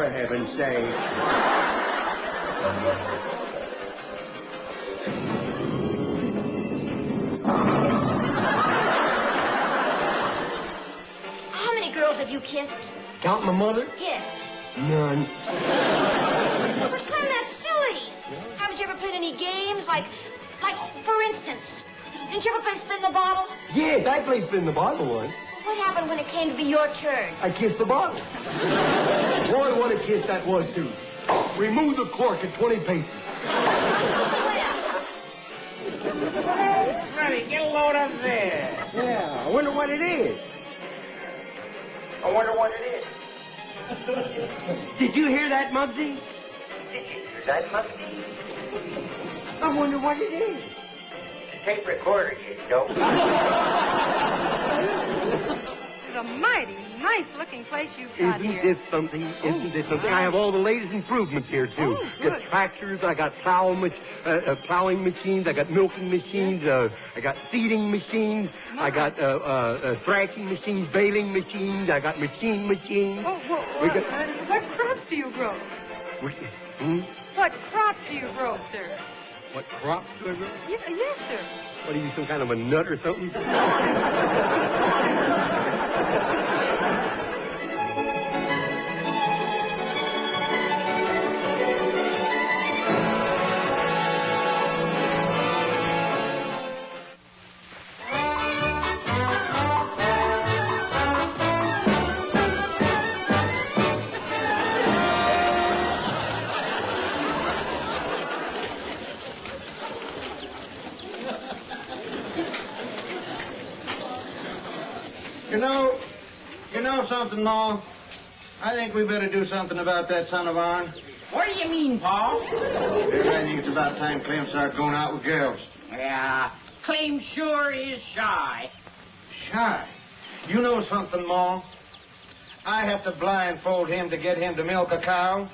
for heaven's sake. How many girls have you kissed? Count my mother? Yes. None. But Clem, that's silly. Haven't you ever played any games? Like, for instance, didn't you ever play spin the bottle? Yes, I played spin the bottle once. What happened when it came to be your turn? I kissed the bottle. Boy, what a kiss that was, too. Remove the cork at 20 paces. Freddie, get a load of this. Yeah, I wonder what it is. I wonder what it is. Did you hear that, Muggsy? Is that Muggsy? I wonder what it is. The tape recorder, you dope. It's a mighty nice-looking place you've got Isn't here. this something? Isn't this something? I have all the latest improvements here, too. Oh, good. Got tractors, I got plowing machines, I got milking machines, I got seeding machines, I got thrashing machines, baling machines, I got machines. What crops do you grow? What crops do you grow, sir? What crops do I grow? Yes, sir. What are you, some kind of a nut or something? You know something, Ma? I think we better do something about that son of ours. What do you mean, Paul? I think it's about time Clem started going out with girls. Yeah, Clem sure is shy. Shy? You know something, Ma? I have to blindfold him to get him to milk a cow.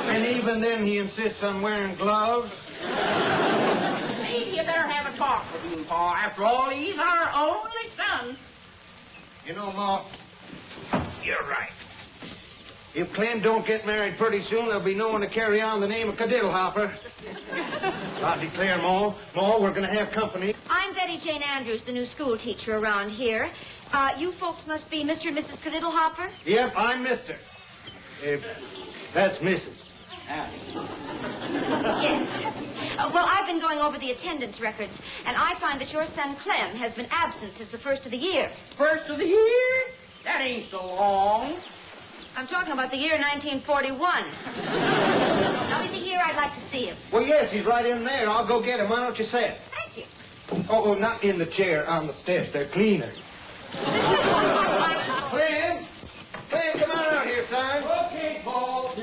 And even then he insists on wearing gloves. Maybe you better have a talk with him, Paul. After all, he's our only son. You know, Ma, You're right. if Clem don't get married pretty soon, there'll be no one to carry on the name of Kididdlehopper. I declare, Ma, we're going to have company. I'm Betty Jane Andrews, the new school teacher around here. You folks must be Mr. and Mrs. Kididdlehopper? Yep, I'm Mr. That's Mrs. Yes. Well, I've been going over the attendance records, and I find that your son Clem has been absent since the first of the year. First of the year? That ain't so long. I'm talking about the year 1941. Now, is he here? I'd like to see him. Well, yes, he's right in there. I'll go get him. Why don't you say it? Thank you. Oh, not in the chair, on the steps. They're cleaner. Clem, come on out here, son. Okay, Paul.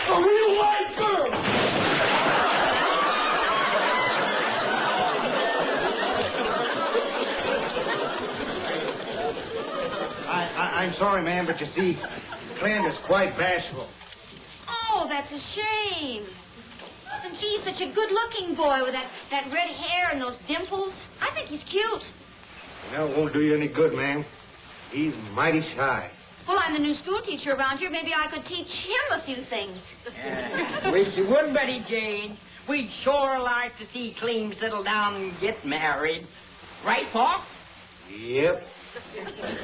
A real white girl! I'm sorry, ma'am, but you see, Clem is quite bashful. Oh, that's a shame. And he's such a good-looking boy with that red hair and those dimples. I think he's cute. Well, it won't do you any good, ma'am. He's mighty shy. Well, I'm the new school teacher around here. Maybe I could teach him a few things. Wish you would, Betty Jane. We'd sure like to see Clem settle down and get married. Right, Paul? Yep.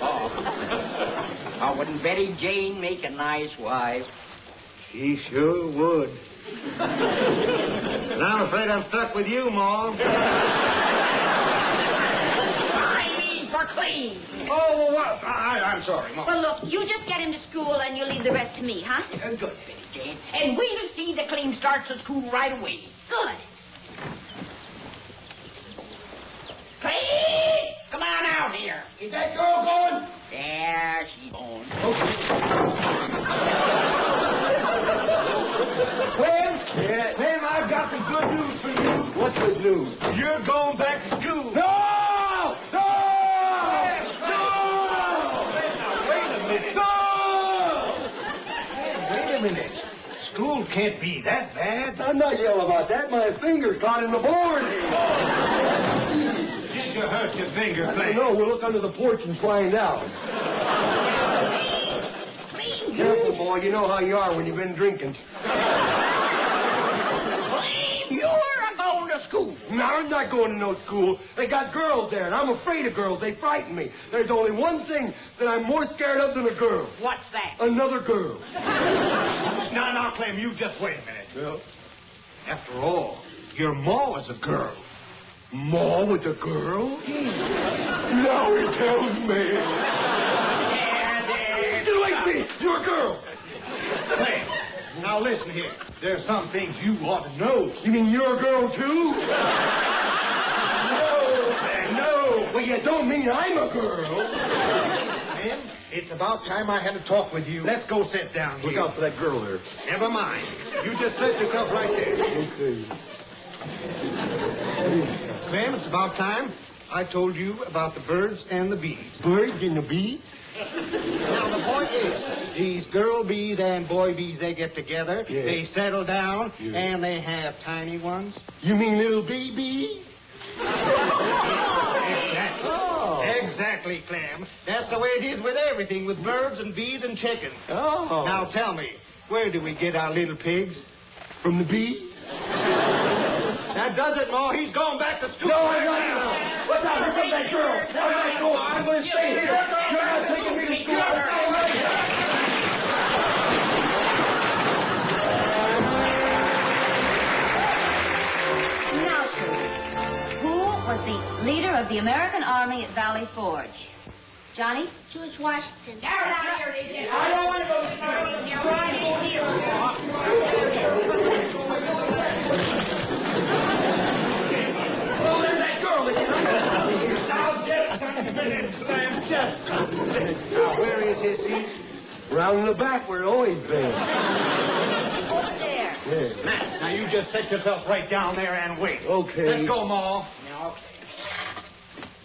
Oh, wouldn't Betty Jane make a nice wife? She sure would. Now I'm afraid I'm stuck with you, Ma. I mean for Clem. Oh, well, I'm sorry, Ma. Well, look, you just get him to school and you leave the rest to me, huh? Good, Betty Jane. And we'll see that Clem starts at school right away. Good. Clem! Come on out here. Is that girl going? Yeah, she's going. Clem? Yeah. Clem, I've got some good news for you. What's good news? You're going back to school. No! No! Wait a minute. Wait a minute. school can't be that bad. I'm not yelling about that. My finger's caught in the board. Did you hurt your finger, Clem? No, we'll look under the porch and find out. Careful, boy. You know how you are when you've been drinking. You're going to school. No, I'm not going to no school. They got girls there, and I'm afraid of girls. They frighten me. There's only one thing that I'm more scared of than a girl. What's that? Another girl. Now, Clem, you just wait a minute. Well, After all, your ma is a girl. Ma with a girl? Now he tells me. Get away from me! You're a girl! Clem, now listen here. There's some things you ought to know. You mean you're a girl, too? No. Well, you don't mean I'm a girl. Clem, it's about time I had a talk with you. Let's go sit down Look here. out for that girl there. Never mind. You just set yourself right there. Okay. Clem, it's about time I told you about the birds and the bees. Birds and the bees? Now, the point is, these girl bees and boy bees, they get together, Yeah. they settle down, Yeah. and they have tiny ones. You mean little baby? Exactly. Oh. Exactly, Clem. That's the way it is with everything, with birds and bees and chickens. Oh. Now, tell me, where do we get our little pigs? From the bee? That does it, Ma. He's going back to school. No, I'm not now. What's out? Here comes that girl. I'm not going. I'm going to stay here. You're not taking me to school. Now, who was the leader of the American Army at Valley Forge? Johnny? George Washington. I don't want to go to school. You're right here. Oh, there's that girl again. Now, just a minute, Clem. Just a minute. Now, where is his seat? Round in the back where it always been. Over there. Yeah. Now, you just set yourself right down there and wait. Okay. Let's go, Ma.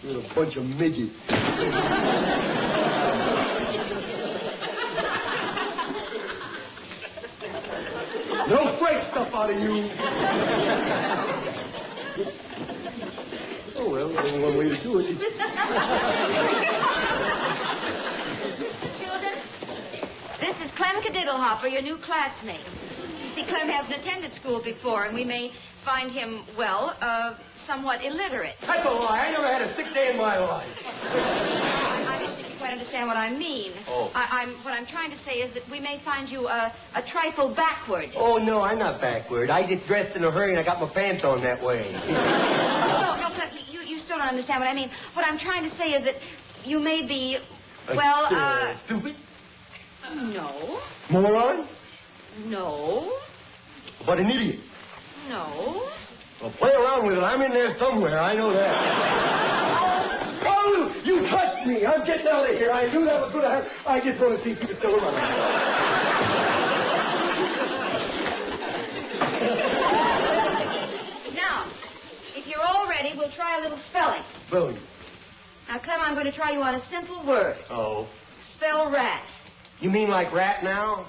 You're a bunch of midgets. No freak stuff out of you. Oh, well, there's only one way to do it. Children, this is Clem Kididdlehopper, your new classmate. You see, Clem hasn't attended school before, and we may find him, well, somewhat illiterate. That's a lie. I never had a sick day in my life. I didn't quite understand what I mean. Oh. What I'm trying to say is that we may find you a trifle backward. Oh, no, I'm not backward. I just dressed in a hurry and I got my pants on that way. No, Clem, you still don't understand what I mean. What I'm trying to say is that you may be, well, Stupid? No. Moron? No. But an idiot. No. Well, play around with it. I'm in there somewhere. I know that. Oh, you touched me. I'm getting out of here. I knew that was going to happen. I just want to see if you were still around. Now, if you're all ready, we'll try a little spelling. Brilliant. Now, Clem, I'm going to try you on a simple word. Oh. Spell rat. You mean like rat now?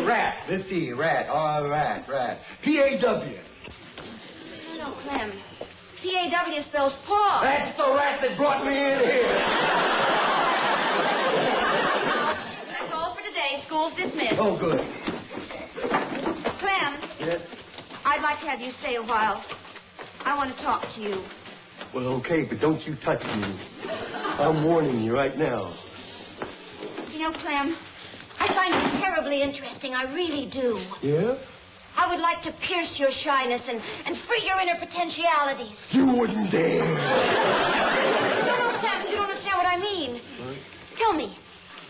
Rat. Let's see. Rat. Oh, rat. P-A-W. No, Clem. P-A-W spells paw. That's the rat that brought me in here. That's all for today. School's dismissed. Oh, good. Clem, Yes? I'd like to have you stay a while. I want to talk to you. Well, okay, but don't you touch me. I'm warning you right now. You know, Clem, I find you terribly interesting. I really do. Yeah? I would like to pierce your shyness and free your inner potentialities. You wouldn't dare. No, Clem, you don't understand what I mean. What? Tell me,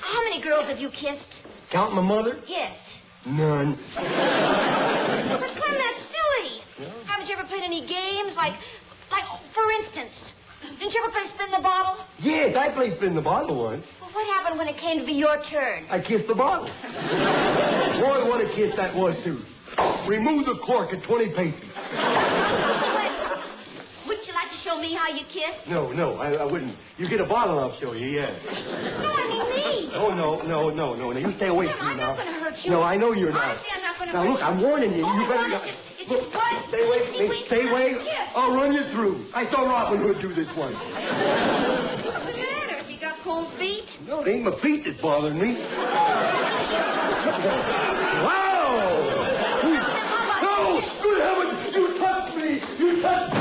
how many girls have you kissed? Count my mother? Yes. None. But, Clem, that's silly. Yeah? Haven't you ever played any games? Like, for instance, didn't you ever play spin the bottle? Yes, I played spin the bottle once. Well, what happened when it came to be your turn? I kissed the bottle. Boy, what a kiss that was, too. Remove the cork at 20 paces. Wouldn't you like to show me how you kiss? No, I wouldn't. You get a bottle, I'll show you, yeah. No, I mean me. Oh, no. You stay away from me I'm now. not going to hurt you. No, I know you're not. Honestly, I'm not going to Now, hurt look, you. I'm warning you. Oh, You better... it's Look, just one. stay away from me. Stay away. Yes. I'll run you through. I saw Robin Hood do this once. What's the matter? You got cold feet? No, it ain't my feet that's bothering me. Wow! No! Good heavens! You touched me! You touched me!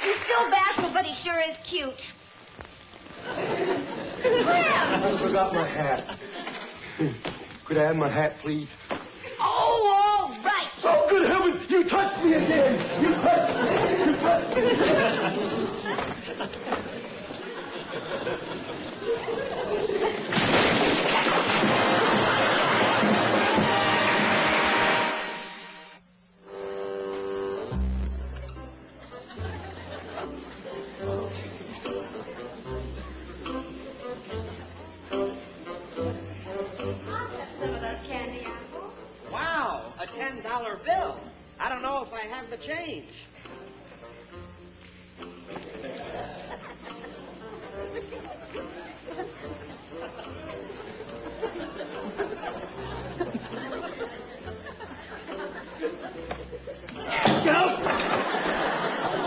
He's still bashful, but he sure is cute. I forgot my hat. Could I have my hat, please? Oh, all right. Oh, good heavens! You touched me again! You touched me! You touched me! Wow, a $10 bill. I don't know if I have the change.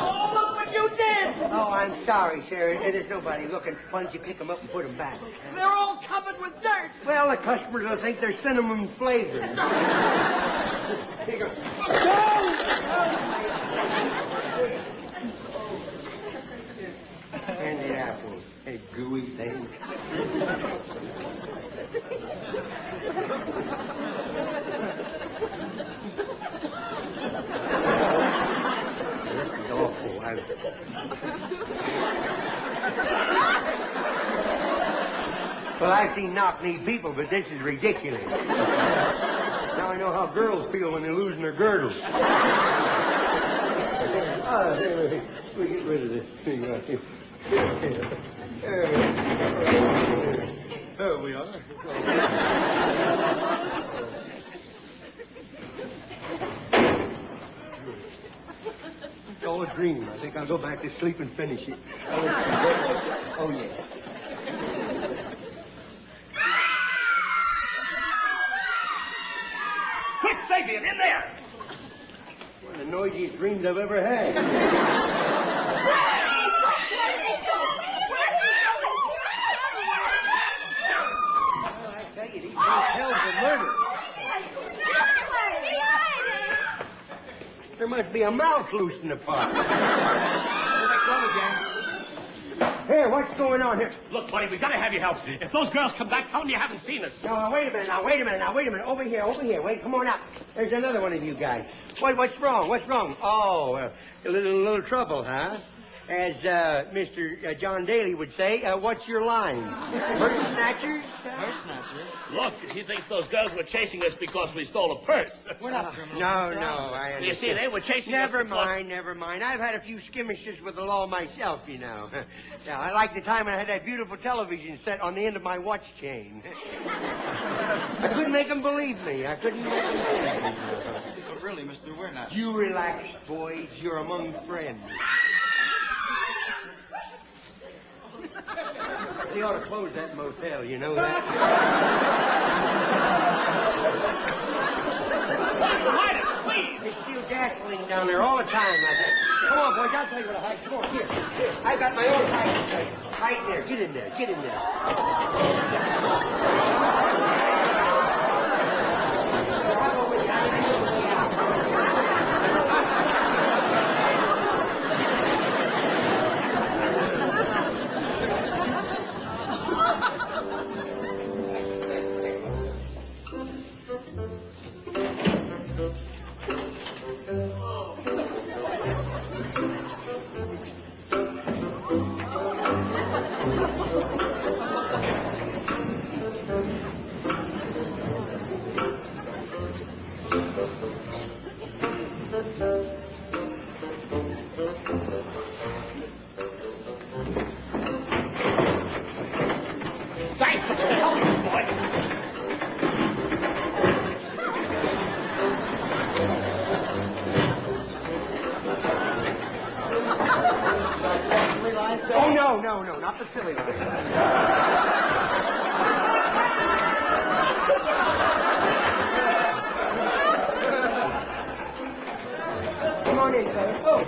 Oh, look what you did! Oh, I'm sorry, sir. There's nobody looking. Why don't you pick them up and put them back? They're all covered with dirt. Well, the customers will think they're cinnamon flavored. Here you go. Candy apple. Hey, gooey thing. This is awful. Well, I've seen knock-knee people, but this is ridiculous. Now I know how girls feel when they're losing their girdles. We get rid of this thing right here. There we are. It's all a dream. I think I'll go back to sleep and finish it. Oh, yeah. Quick, Fabian, in there! One of the noisiest dreams I've ever had. Well, I tell you, these motels are murder. There must be a mouse loose in the park. Here, what's going on here? Look, buddy, we gotta have your help. If those girls come back, tell them you haven't seen us. No, wait a minute. Over here. Wait, come on up. There's another one of you guys. What's wrong? Oh, a little trouble, huh? As Mr. John Daly would say, what's your line? Purse snatchers? Purse snatcher? Look, he thinks those girls were chasing us because we stole a purse. We're not criminals. No, I understand. You see, they were chasing us Never because... mind. I've had a few skirmishes with the law myself, you know. Yeah, I like the time when I had that beautiful television set on the end of my watch chain. I couldn't make them believe me. But really, mister, we're not. You relax, boys. You're among friends. They ought to close that motel, you know that? Hide us, please! They steal gasoline down there all the time, I think. Come on, boys, I'll tell you what to hide. Come on, here. I got my own hiding place. Right there. Get in there. I'll go with you. No, not the silly line. Come on in, fellas. Oh,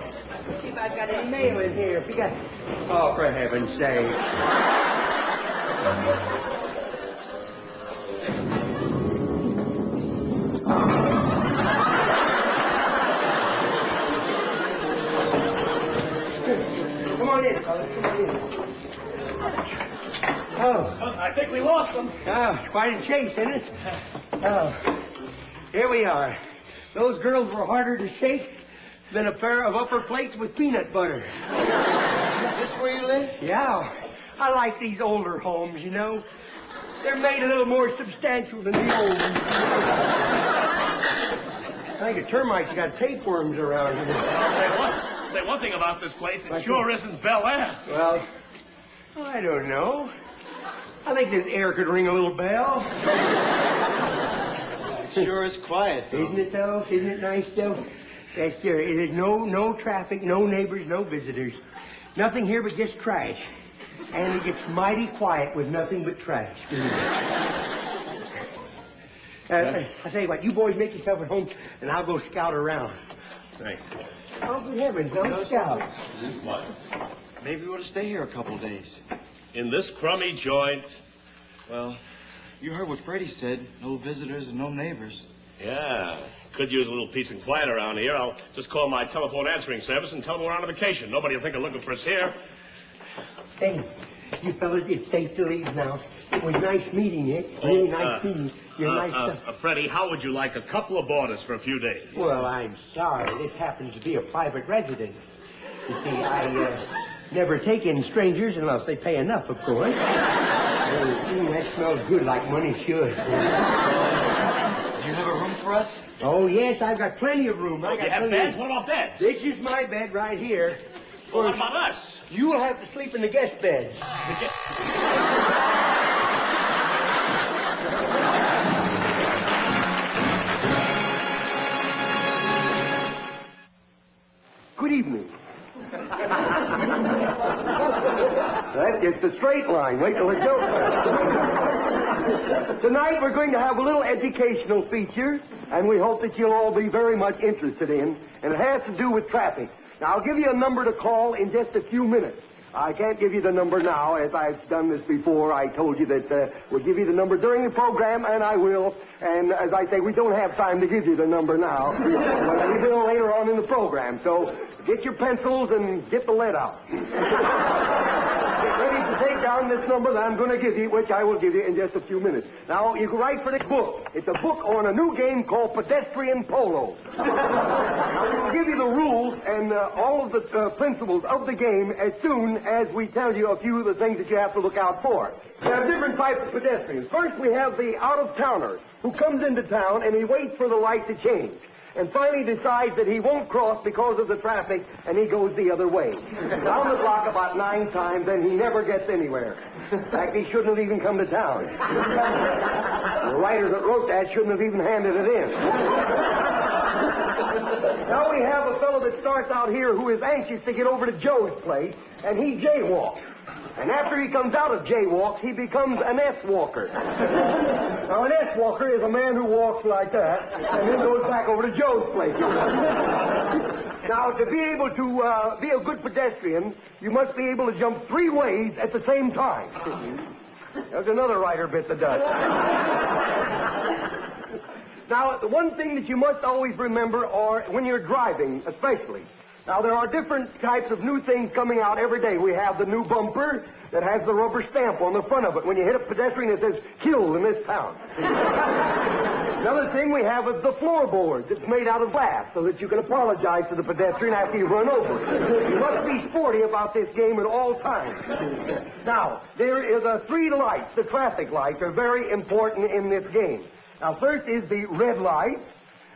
see if I've got any mail in here. If you got... Oh, for heaven's sake. Come on in, fellas. Come on in. Oh. I think we lost them. Oh, it's quite a chase, isn't it? Oh. Here we are. Those girls were harder to shake than a pair of upper plates with peanut butter. This where you live? Yeah. I like these older homes, you know. They're made a little more substantial than the old ones. I think the termites got tapeworms around here. Say one thing about this place. It sure isn't Bel Air. Well, I don't know. I think this air could ring a little bell. Sure is quiet, though. Isn't it, though? Isn't it nice, though? Yes, sir. There's no traffic, no neighbors, no visitors. Nothing here but just trash. And it gets mighty quiet with nothing but trash. I tell you what, you boys make yourself at home, and I'll go scout around. Thanks. Oh, good heavens, no scout. What? Maybe we ought to stay here a couple of days. In this crummy joint? Well, you heard what Freddie said. No visitors and no neighbors. Yeah. Could use a little peace and quiet around here. I'll just call my telephone answering service and tell them we're on a vacation. Nobody will think of looking for us here. Hey, you fellas, it's safe to leave now. It was nice meeting you. Really nice meeting you. You're nice stuff. Freddie, how would you like a couple of boarders for a few days? Well, I'm sorry. This happens to be a private residence. You see, I never take in strangers unless they pay enough, of course. That smells good like money should. Do you have a room for us? Oh, yes, I've got plenty of room. You have beds? What about beds? This is my bed right here. Well, what about us? You will have to sleep in the guest beds. Good evening. That's just a straight line. Wait till it goes. Tonight we're going to have a little educational feature, and we hope that you'll all be very much interested in, and it has to do with traffic. Now, I'll give you a number to call in just a few minutes. I can't give you the number now, as I've done this before. I told you that we'll give you the number during the program, and I will. And as I say, we don't have time to give you the number now. We will later on in the program. So get your pencils and get the lead out. Get ready to take down this number that I'm going to give you, which I will give you in just a few minutes. Now, you can write for this book. It's a book on a new game called Pedestrian Polo. Now, we will give you the rules and all of the principles of the game as soon as we tell you a few of the things that you have to look out for. We have different types of pedestrians. First, we have the out-of-towner who comes into town and he waits for the light to change. And finally decides that he won't cross because of the traffic, and he goes the other way. Down the block about 9 times, and he never gets anywhere. In fact, he shouldn't have even come to town. The writer that wrote that shouldn't have even handed it in. Now we have a fellow that starts out here who is anxious to get over to Joe's place, and he jaywalks. And after he comes out of jaywalks, he becomes an S-walker. Now, an S-walker is a man who walks like that and then goes back over to Joe's place. Now, to be able to be a good pedestrian, you must be able to jump 3 ways at the same time. There's another writer bit that does. Now, the one thing that you must always remember, or when you're driving especially, now, there are different types of new things coming out every day. We have the new bumper that has the rubber stamp on the front of it. When you hit a pedestrian, it says, killed in this town. Another thing we have is the floorboard that's made out of glass so that you can apologize to the pedestrian after you run over. You must be sporty about this game at all times. Now, there is 3 lights. The traffic lights are very important in this game. Now, first is the red light,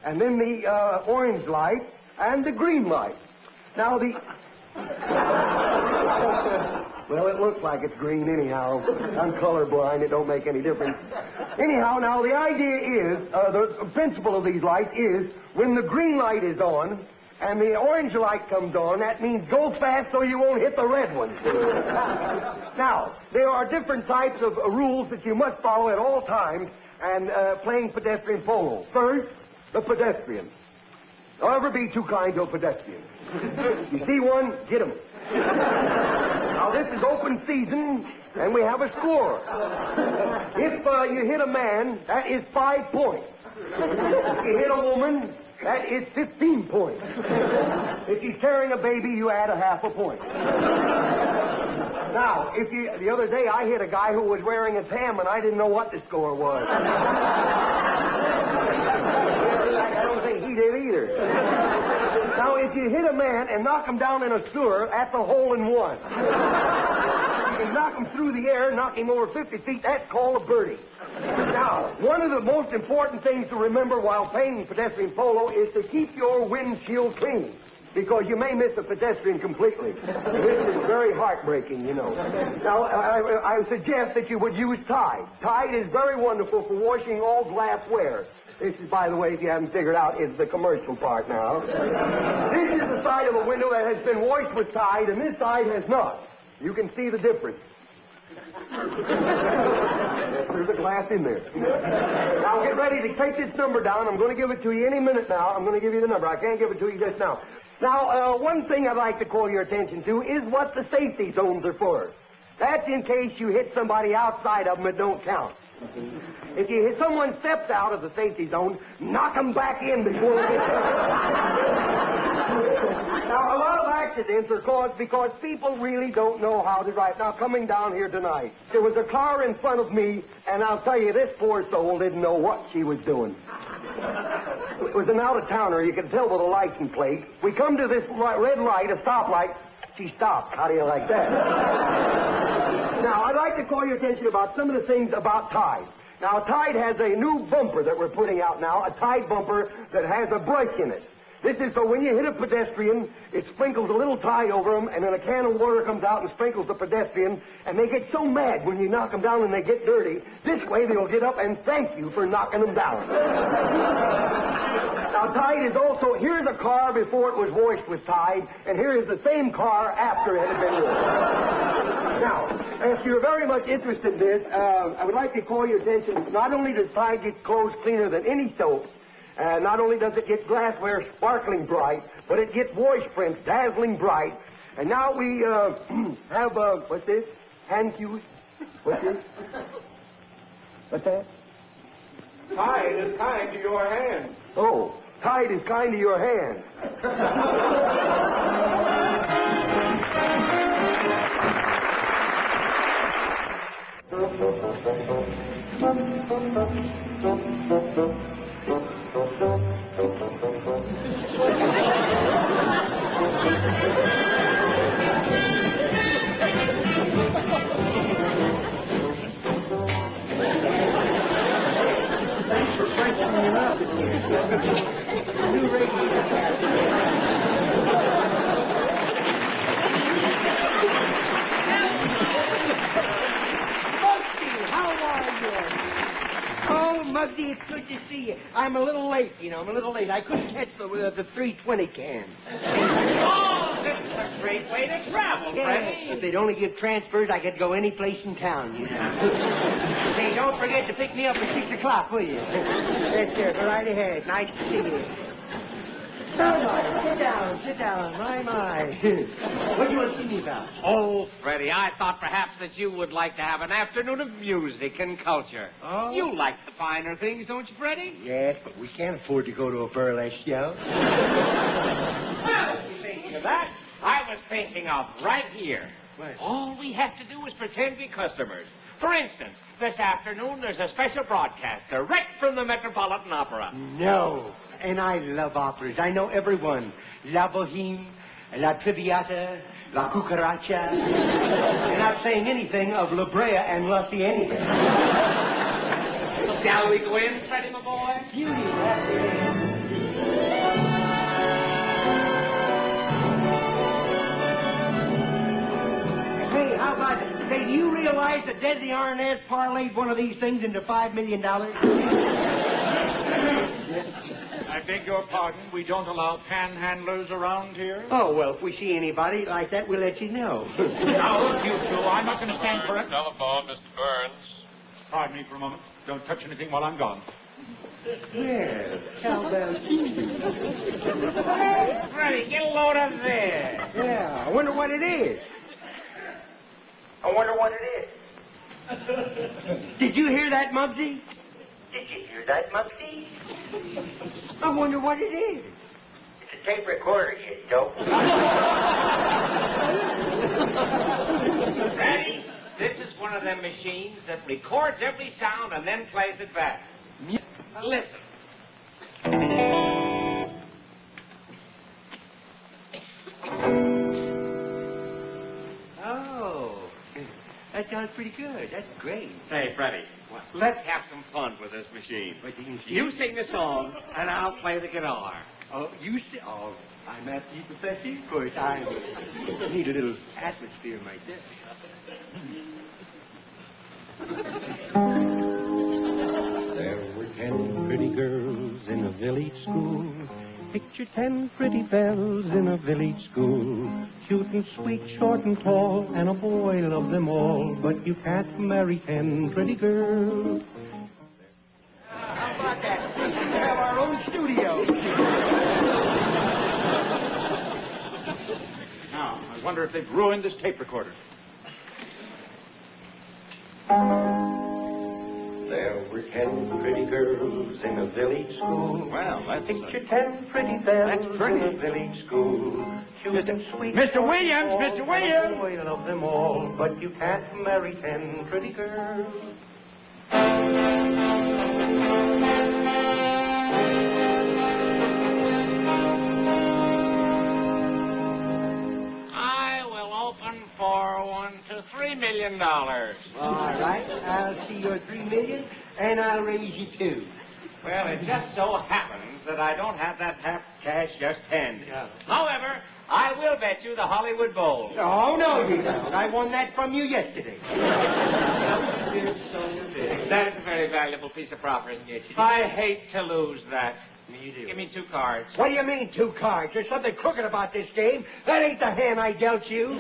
and then the orange light, and the green light. Now, well, it looks like it's green anyhow. I'm colorblind. It don't make any difference. Anyhow, now, the idea is, the principle of these lights is, when the green light is on, and the orange light comes on, that means go fast so you won't hit the red one. Now, there are different types of rules that you must follow at all times and playing pedestrian polo. First, the pedestrian. Don't ever be too kind to a pedestrian. You see one, get him. Now, this is open season, and we have a score. If you hit a man, that is 5 points. If you hit a woman, that is 15 points. If he's carrying a baby, you add a half a point. Now, the other day I hit a guy who was wearing a tam, and I didn't know what the score was. I don't think he did either. Now, if you hit a man and knock him down in a sewer, that's a hole in one. If you knock him through the air, knock him over 50 feet, that's called a birdie. Now, one of the most important things to remember while playing pedestrian polo is to keep your windshield clean, because you may miss a pedestrian completely. This is very heartbreaking, you know. Now, I suggest that you would use Tide. Tide is very wonderful for washing all glassware. This is, by the way, if you haven't figured out, is the commercial part now. This is the side of a window that has been washed with Tide, and this side has not. You can see the difference. There's a glass in there. Now get ready to take this number down. I'm going to give it to you any minute now. I'm going to give you the number. I can't give it to you just now. Now, one thing I'd like to call your attention to is what the safety zones are for. That's in case you hit somebody outside of them, it don't count. If you hit someone steps out of the safety zone, knock them back in before they get there. Now, a lot of accidents are caused because people really don't know how to drive. Now, coming down here tonight, there was a car in front of me, and I'll tell you, this poor soul didn't know what she was doing. It was an out-of-towner. You could tell by the license plate. We come to this red light, a stoplight. She stopped. How do you like that? Now, I'd like to call your attention about some of the things about Tide. Now, Tide has a new bumper that we're putting out now, a Tide bumper that has a brush in it. This is so when you hit a pedestrian, it sprinkles a little Tide over them, and then a can of water comes out and sprinkles the pedestrian, and they get so mad when you knock them down and they get dirty. This way, they'll get up and thank you for knocking them down. Now, Tide is also, here's a car before it was washed with Tide, and here is the same car after it had been washed. Now, if you're very much interested in this, I would like to call your attention, not only does Tide get clothes cleaner than any soap, not only does it get glassware sparkling bright, but it gets wash prints dazzling bright. And now we have, what's this? Hand fuse? What's this? What's that? Tide is kind to your hand. Oh, Tide is kind to your hand. Thanks for freshening me up. New radiator. Muggsy, it's good to see you. I'm a little late, you know. I'm a little late. I couldn't catch the 320 can. Oh, this is a great way to travel, Freddie. If they'd only give transfers, I could go any place in town, you know. Hey, don't forget to pick me up at 6 o'clock, will you? Yes, sir. Go right ahead. Nice to see you. Sit down, sit down. My. What do you want to see me about? Oh, Freddie, I thought perhaps that you would like to have an afternoon of music and culture. Oh? You like the finer things, don't you, Freddie? Yes, but we can't afford to go to a burlesque show. Well, if you're thinking of that, I was thinking of right here. What? All we have to do is pretend to be customers. For instance, this afternoon there's a special broadcast direct from the Metropolitan Opera. No. And I love operas. I know every one. La Boheme, La Traviata, La Cucaracha. You're not saying anything of La Brea and La Cienega. Shall we go in, Freddie, my boy? Beauty, Hey, how about it? Say, do you realize that Desi Arnaz parlayed one of these things into $5 million? I beg your pardon. We don't allow panhandlers around here. Oh, well, if we see anybody like that, we'll let you know. Now, look, you two. I'm not going to stand for it. Telephone, Mr. Burns. Pardon me for a moment. Don't touch anything while I'm gone. Well, how about you? Freddie, get a load of this. Yeah, I wonder what it is. I wonder what it is. Did you hear that, Muggsy? Did you hear that, Muggsy? I wonder what it is. It's a tape recorder, you dope. Freddie, this is one of them machines that records every sound and then plays it back. Listen. Oh, that sounds pretty good. That's great. Say, Freddie, let's have some fun with this machine. You sing the song, and I'll play the guitar. Oh, you see? Oh, I'm after you, Professor. Of course, I need a little atmosphere myself. There were 10 pretty girls in a village school. Picture 10 pretty belles in a village school. Cute and sweet, short and tall, and a boy loved them all. But you can't marry 10 pretty girls. How about that? We have our own studio. Now, I wonder if they've ruined this tape recorder. There were 10 pretty girls in a village school. Well, that's... Picture 10 pretty belles That's pretty. in a village school. Cute and sweet. Mr. Williams, Mr. Williams! Boy, love them all, but you can't marry 10 pretty girls. I will open for $1 to $3 million. All right, I'll see your $3 million, and I'll raise you $2. Well, it just so happens that I don't have that cash just handy. Yeah. However, I will bet you the Hollywood Bowl. Oh, no, you don't. I won that from you yesterday. That is a very valuable piece of property. I hate to lose that. You do. Give me 2 cards. What do you mean, 2 cards? There's something crooked about this game. That ain't the hand I dealt you.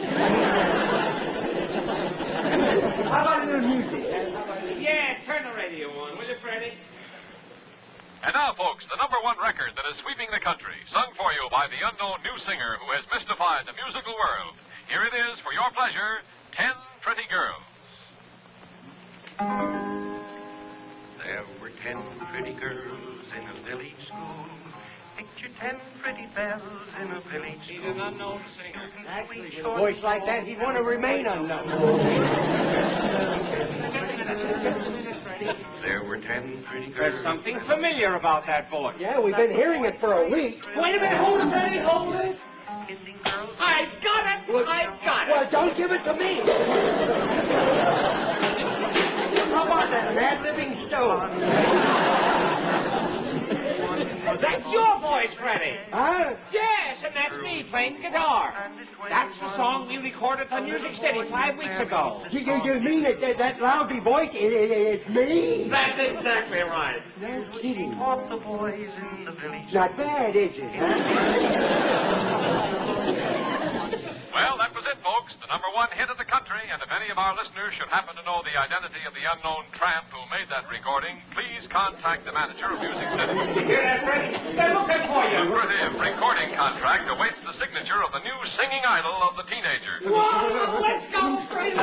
How about a little music? Yeah, turn the radio on, will you, Freddie? And now, folks, the #1 record that is sweeping the country, sung for you by the unknown new singer who has mystified the musical world. Here it is for your pleasure, 10 Pretty Girls. There were 10 pretty girls in a village school. Picture 10 pretty belles in a village school. He's an unknown singer. Actually, with a voice like that, he'd want to remain unknown. There were 10 pretty girls. There's something familiar about that voice. Yeah, we've been hearing it for a week. Wait a minute, hold it, Freddie, hold it. Kissing girls. I got it! I got it! Well, don't give it to me. How about that, an ad-libbing stone? That's your voice, Freddie. Huh? Yes, and that's me playing guitar. That's the song we recorded on Music City 5 weeks ago. You mean that lousy voice? It's me? That's exactly right. No kidding. Taught the boys in the village. Not bad, is it? Well, that was it, folks. The #1 hit of the country, and if any of our listeners should happen to know the identity of the unknown tramp who made that recording, please contact the manager of Music City. You hear that, Freddie? They're looking for The you. lucrative recording contract awaits the signature of the new singing idol of the teenagers. Whoa, let's go, Freddie.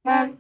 Bye.